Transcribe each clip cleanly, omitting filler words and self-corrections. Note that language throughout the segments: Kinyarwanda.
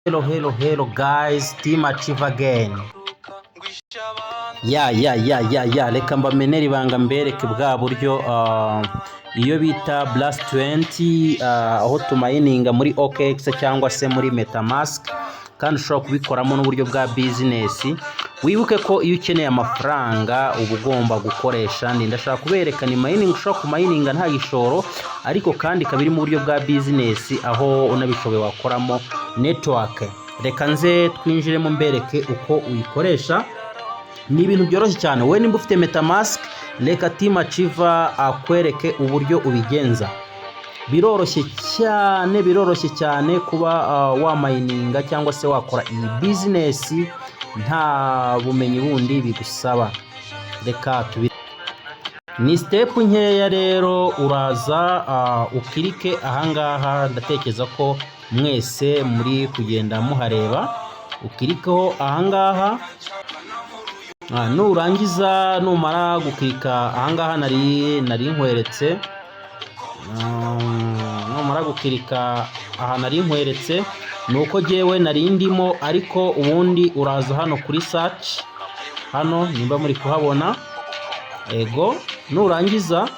Hello guys, team achieve again. Reka mbamenere ibanga mbereke bwa buryo iyo bita Blast 20 aho tumayininga muri OKX cyangwa se muri MetaMask, kandi ushobora kubikoramo n'uburyo bwa business. Wibuke ko iyo ukeneye amafaranga uba ugomba gukoresha, ndashaka kubereka ni mining ushobora kumayininga nta gishoro, ariko kandi kabiri mu buryo bwa business aho unabishoboye wakoramo network. Reka nze twinjiremo mbereke uko uyikoresha. Ni ibintu byoroshye cyane. Wowe nimba ufite MetaMask, reka Team Achiever akwereke uburyo ubigenza. Biroroshye cyane kuba wamayininga cyangwa se wakora iyi business nta bumenyi bundi bigusaba. Reka ni step nkeya rero. Uraza ukirike ahangaha, ndatekereza ko mwese muri kugenda muhareba. Ukirikeho ahangaha, nurangiza numara gukirika ahangaha nari nkweretse, numara gukirika aha nari nkweretse nuko jewe nari ndimo, ariko ubundi uraza hano kuri search, hano nimba muri kuhabona. Ego, nurangiza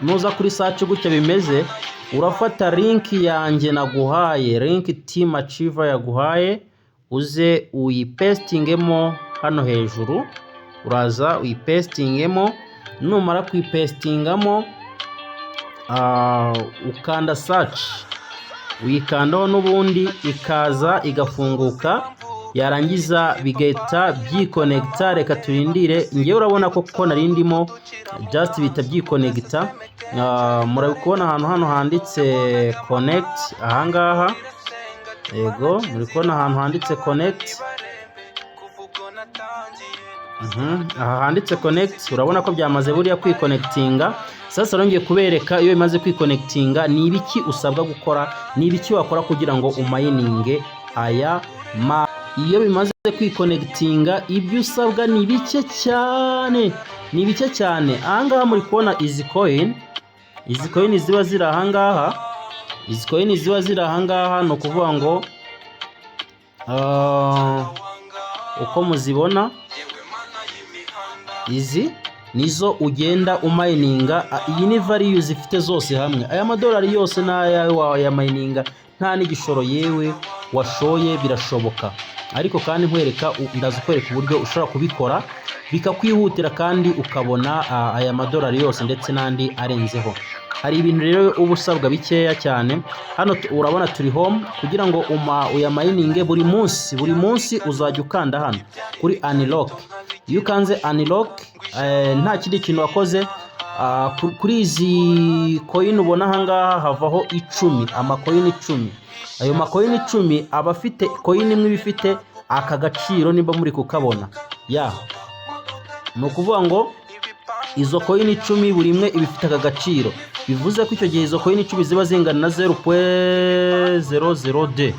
nuza kuri search gutya bimeze, urafata link yanjye naguhaye, link Team Achiever yaguhaye, uze uyipestingemo hano hejuru. Uraza uyipestingemo, numara kuyipestingamo ukanda search, uyikandaho n'ubundi ikaza igafunguka, yarangiza bigahita byikonekta. Reka turindire, ngewe urabona ko nari ndimo just bita byikonekta. Murabikubona hano handitse connect ahangaha. Ego, muri kubona ahantu handitse connect. Aha handitse connect, urabona ko byamaze buriya kwiconnectinga. Sasa rongeye kubereka iyo bimaze kwiconnectinga ni ibiki usabwa gukora, ni ibiki wakora kugira ngo umayininge aya iyo bimaze kwiconnectinga. Ibyo usabwa ni bike cyane, ahangaha muri kubona izi coin ziba ziri ahangaha. Izi coin ziba ziri ahangaha, no kuvuga ngo uko muzibona, izi nizo ugenda umayininga. Iyi ni value zifite zose hamwe, aya madolari yose n'aya ya mayininga nta n'igishoro yewe washoye, birashoboka. Ariko kandi nkwereka, ndaza kwereka uburyo ushobora kubikora bikakwihutira kandi ukabona aya madolari yose ndetse n'andi arenzeho. Hari ibintu rero uba usabwa bikeya cyane. Hano urabona turi home, kugira ngo uyamayininge buri munsi uzajya ukanda hano kuri unlock. Iyo ukanze unlock, nta kindi kintu wakoze. Kuri izi coin ubona ahangaha havaho 10, amacoin 10. Ayo macoin 10 aba afite coin imwe bifite aka gaciro, nimba muri kukabona. Ni ukuvuga ngo izo coin 10 buri imwe ibifite aka gaciro, bivuze ko icyo gihe izo coin 10 ziba zingana na 0.00D.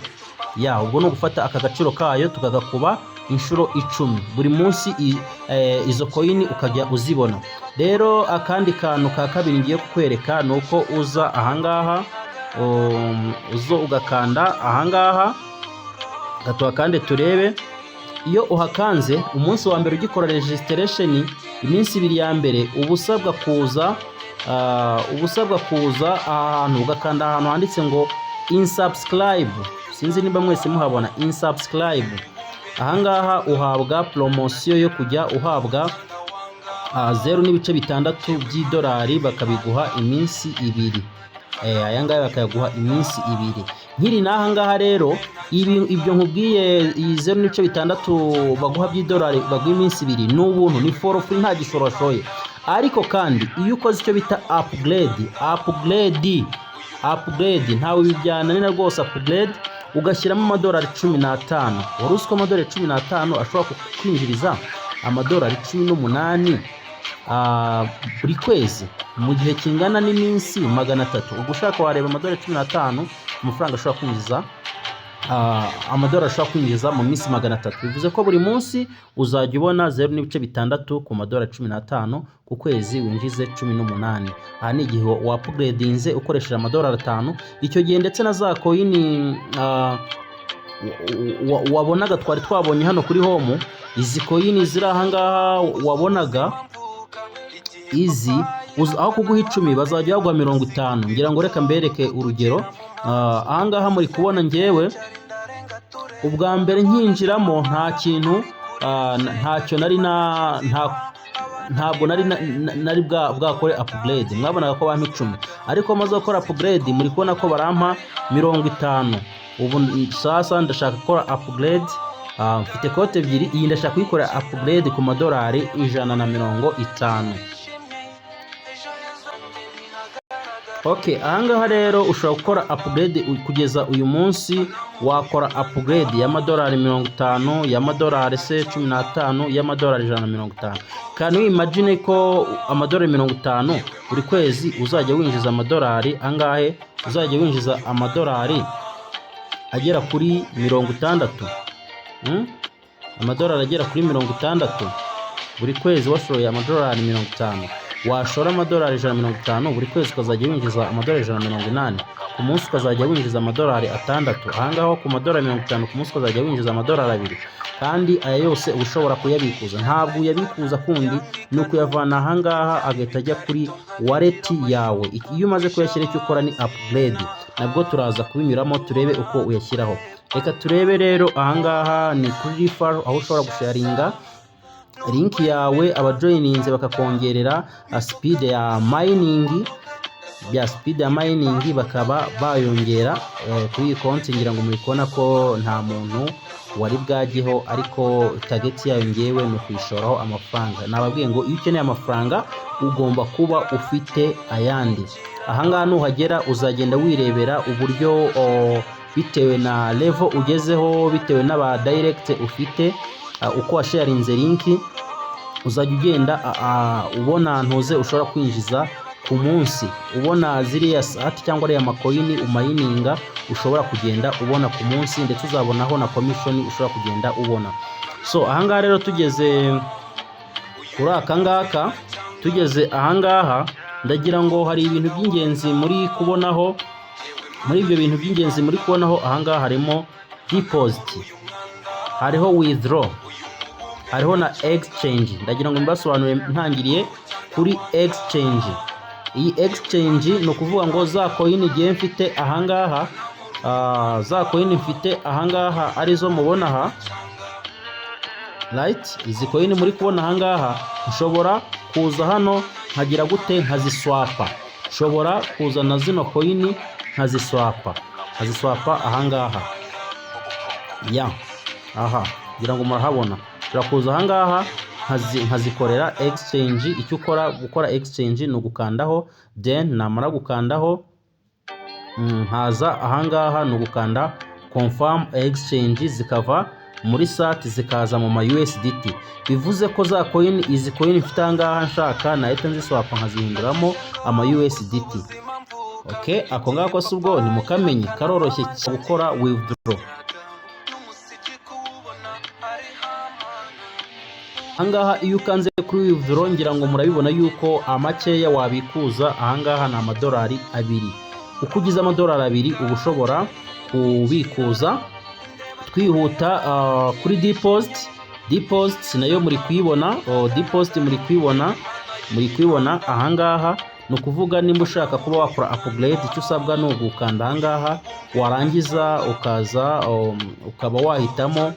Ubwo no gufata aka gaciro kayo tukagakuba inshuro 10 buri munsi, izo coin ukajya uzibona. Rero akandi kantu ka kabiri ngiye kukwereka nuko uza ahangaha, uzo ugakanda ahangaha gato kandi turebe. Iyo uhakanze umunsi wa mbere ugikora registration, iminsi 2 ya mbere ubusabwa kuza ahantu ugakanda ahantu handitse ngo insubscribe. Sinzi niba mwese muhabona insubscribe. Ahangaha uhabwa promotion yo kujya uhabwa 0.6 by'idolari, bakabiguha iminsi 2. Ayangaya bakayaguha iminsi 2. Nkiri nahangaha rero, ibyo nkubwiye 0.6 baguha by'idolari, baguha iminsi 2 n'ubuntu, ni for free, nta gishoro washoye. Ariko kandi iyo ukoze icyo bita upgrade, ntawe bijyananira rwose. Upgrade ugashyiramo amadolari 15. Wari uzi ko amadolari 15 ashobora kukwinjiriza amadolari 18 buri kwezi, mu gihe kingana n'iminsi 300. Ubwo ushaka wareba amadolari 15 amafaranga ashobora kwinjiza, amadolari ashobora kwinjiza mu minsi 300. Bivuze ko buri munsi uzajya ubona 0.6 ku madolari 15, ku kwezi winjize 18. Aha ni igihe wa upgradinze ukoresheje amadolari 5. Icyo gihe ndetse na za coin wabonaga twari twabonye hano kuri home, izi coin ziri ahangaha wabonaga izi aho kuguha 10 bazajya bagwa 50. ngira ngo reka mbereke urugero. Ahangaha muri kubona ngewe ubwa mbere nkinjiramo nta kintu ntacyo ntabwo nari bwakore upgrade. Mwabonaga ko bampa 10, ariko maze gukora upgrade muri kubona ko barampa 50. ubu sasa ndashaka gukora upgrade. Mfite kote ebyiri, iyi ndashaka kuyikora upgrade ku madolari 150. Okay, ahangaha rero ushobora gukora upgrade kugeza uyu munsi. Wakora upgrade y'amadolari 50, y'amadolari 15, y'amadolari 150. Can you imagine ko amadolari 50 buri kwezi uzajya winjiza amadolari angahe? Uzajya winjiza amadolari agera kuri 60. Amadolari agera kuri 60 buri kwezi washoye amadolari 50. Washora amadolari 150 buri kwezi ukazajya winjiza amadolari 180. Ku munsi ukazajya winjiza amadolari 6. Ahangaho ku madolari 50 ku munsi ukazajya winjiza amadolari 2. kandi aya yose ushobora kuyabikuza. Ntabwo uyabikuza kundi ni ukuyavana ahangaha agahita ajya kuri wallet yawe. Iyo umaze kuyashyira icyo ukora ni upgrade, nabwo turaza kubinyuramo turebe uko uyashyiraho. Reka turebe rero ahangaha ni kuri referral, aho ushobora gusharinga link yawe abajoyininze bakakongerera speed ya mining, bakaba bayongera kuri iyi konti. Ngira ngo murikona ko nta muntu wari bwageho, ariko target yayo ngewe no kwishoraho amafaranga. Nababwiye ngo iyo ukeneye amafaranga ugomba kuba ufite ayandi. Ahangaha nuhagera uzagenda wirebera uburyo bitewe na level ugezeho, bitewe n'aba direct ufite, uko washarinze link uzajya ugenda ubona ntuze ushobora kwinjiza ku munsi, ubona ziriya sati cyangwa ariya makoyini umayininga ushobora kugenda ubona ku munsi, ndetse uzabonaho na commission ushobora kugenda ubona. So ahangaha rero tugeze kuri akangaka, tugeze ahangaha ndagira ngo hari ibintu by'ingenzi muri kubonaho. Muri ibyo bintu by'ingenzi muri kubonaho ahangaha harimo deposit, hariho withdraw, hariho na exchange. Ndagira ngo mbasobanurire ntangiriye kuri exchange. Iyi exchange ni ukuvuga ngo za coin igihe mfite ahangaha, za coin mfite ahangaha arizo mubona aha, right? Izi coin muri kubona ahangaha nshobora kuza hano nkagira gute, nkaziswapa. Nshobora kuza na zino coin nkaziswapa ahangaha, aha ngira ngo murahabona. Turakuza ahangaha nkazikorera exchange. Icyo ukora gukora exchange ni ugukandaho, then namara gukandaho nkaza ahangaha ni ugukanda confirm exchange, zikava muri SAT zikaza mu ma USDT. Bivuze ko za coin, izi coin mfite ahangaha nshaka nahita nziswapa nkazihinduramo ama USDT. Okay, ako ngako si ubwo ni mukamenye, karoroshye gukora withdraw. Ahangaha iyo ukanze kuri withdraw ngira ngo murabibona yuko amakeya wabikuza ahangaha ni amadolari 2. Uko ugize amadolari 2 uba ushobora kubikuza. Twihuta kuri deposit nayo muri kuyibona. Deposit muri kuyibona ahangaha. Ni ukuvuga nimba ushaka kuba wakora upgrade, icyo usabwa ni ugukanda ahangaha, warangiza ukaza ukaba wahitamo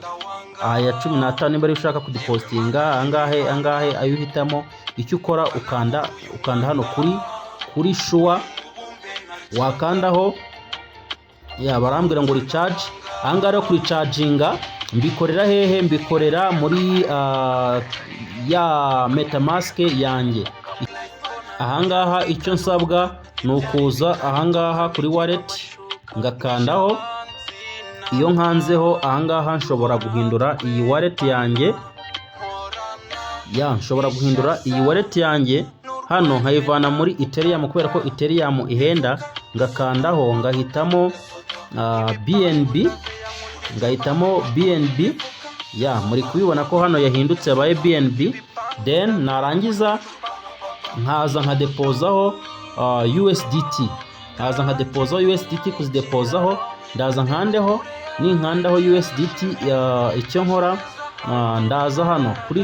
aya 15 nimba ari ushaka kudepositinga angahe ayo uhitamo. Icyo ukora ukanda hano kuri sure, wakandaho barambwira ngo recharge. Ahangaha rero kuri charginga mbikorera hehe? Mbikorera muri ya MetaMask yanjye. Ahangaha icyo nsabwa ni ukuza ahangaha kuri wallet ngakandaho. Iyo nkanzeho ahangaha nshobora guhindura iyi wallet yanjye, nshobora guhindura iyi wallet yanjye hano nkayivana muri Ethereum, kubera ko Ethereum ihenda. Ngakandaho ngahitamo BNB, muri kubibona ko hano yahindutse yabaye BNB. Then narangiza nkaza nkadepozaho USDT, kuzidepozaho ndaza nkandeho ninkandaho USDT icyo nkora ndaza hano kuri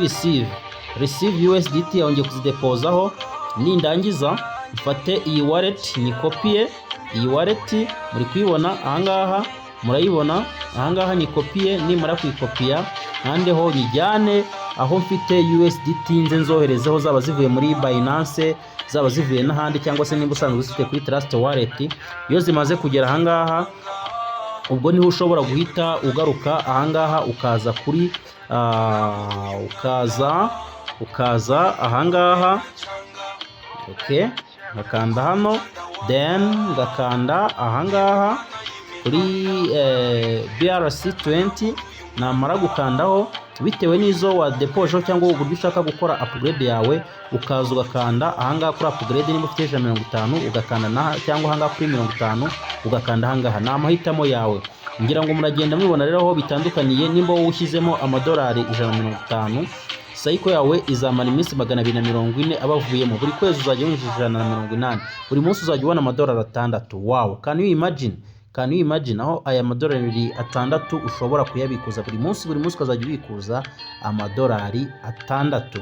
receive USDT yongeye kuzidepozaho, nindangiza mfate iyi wallet nyikopiye, iyi wallet muri kuyibona ahangaha, murayibona ahangaha nyikopiye, nimara kuyikopiya nkandeho nyijyane aho mfite USDT nze nzoherezeho, zaba zivuye muri Binance, zaba zivuye n'ahandi, cyangwa se nimba usanzwe zifite kuri Trust Wallet. Iyo zimaze kugera ahangaha, ubwo niho ushobora guhita ugaruka ahangaha ukaza kuri ukaza ahangaha, okay, ngakanda hano, then ngakanda ahangaha kuri BRC20, namara gukandaho bitewe n'izo wadepojeho cyangwa uburyo ushaka gukora upgrade yawe, ukaza ugakanda ahangaha kuri upgrade, nimba ufite 150 ugakanda cyangwa ahangaha kuri 50 ugakanda ahangaha, ni amahitamo yawe. Ngira ngo muragenda mubibona rero aho bitandukaniye. Nimba wowe ushyizemo amadolari 150, sayiko yawe izamara iminsi 240 abavuyemo, buri kwezi uzajya winjira 180, buri munsi uzajya ubona amadolari 6. Wow, can you imagine aho aya madolari 6 ushobora kuyabikuza buri munsi ukazajya ubikuza amadolari 6.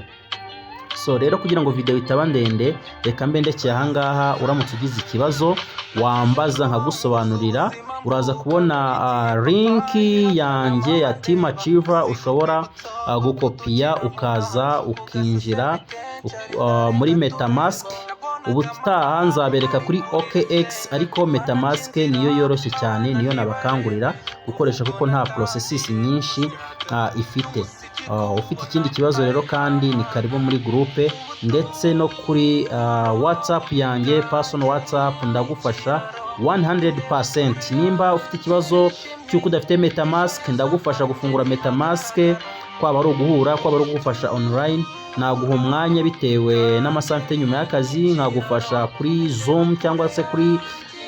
So rero kugira ngo video itaba ndende, reka mbendekeye ahangaha, uramutse ugize ikibazo wambaza nkagusobanurira, uraza kubona link yanjye ya Team Achiever ushobora gukopiya ukaza ukinjira muri MetaMask. Ubutaha nzabereka kuri OKX, ariko MetaMask niyo yoroshye cyane, niyo nabakangurira gukoresha kuko nta processes nyinshi ifite. Ufite ikindi kibazo rero kandi ni karibu muri groupe, ndetse no kuri WhatsApp yanjye, personal WhatsApp, ndagufasha 100%. Nimba ufite ikibazo cy'uko udafite MetaMask, ndagufasha gufungura MetaMask, kwaba ari uguhura, kwaba ari ugufasha online, naguha umwanya bitewe n'amasante nyuma y'akazi, nkagufasha kuri Zoom cyangwa se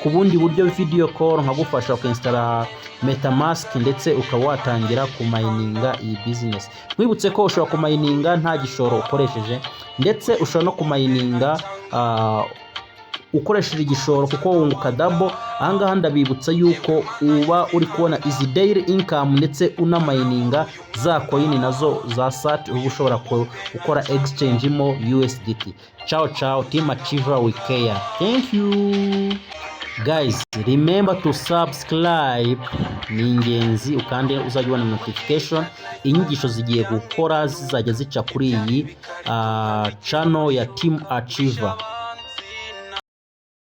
ku bundi buryo video call, nkagufasha ukinstara MetaMask, ndetse ukaba watangira kumayininga iyi business. Mwibutse ko ushobora kumayininga nta gishoro ukoresheje, ndetse ushobora no kumayininga ukoresheje igishoro kuko wunguka double. Ahangaha ndabibutsa yuko uba uri kubona izi daily income, ndetse unamayininga za coin nazo za SAT, uba ushobora gukora exchange mo USDT. Ciao Team Achiever, we care. Thank you guys, remember to subscribe, ni ingenzi, ukande uzajya ubona notification. Inyigisho zigiye gukora zizajya zica kuri iyi channel ya Team Achiever.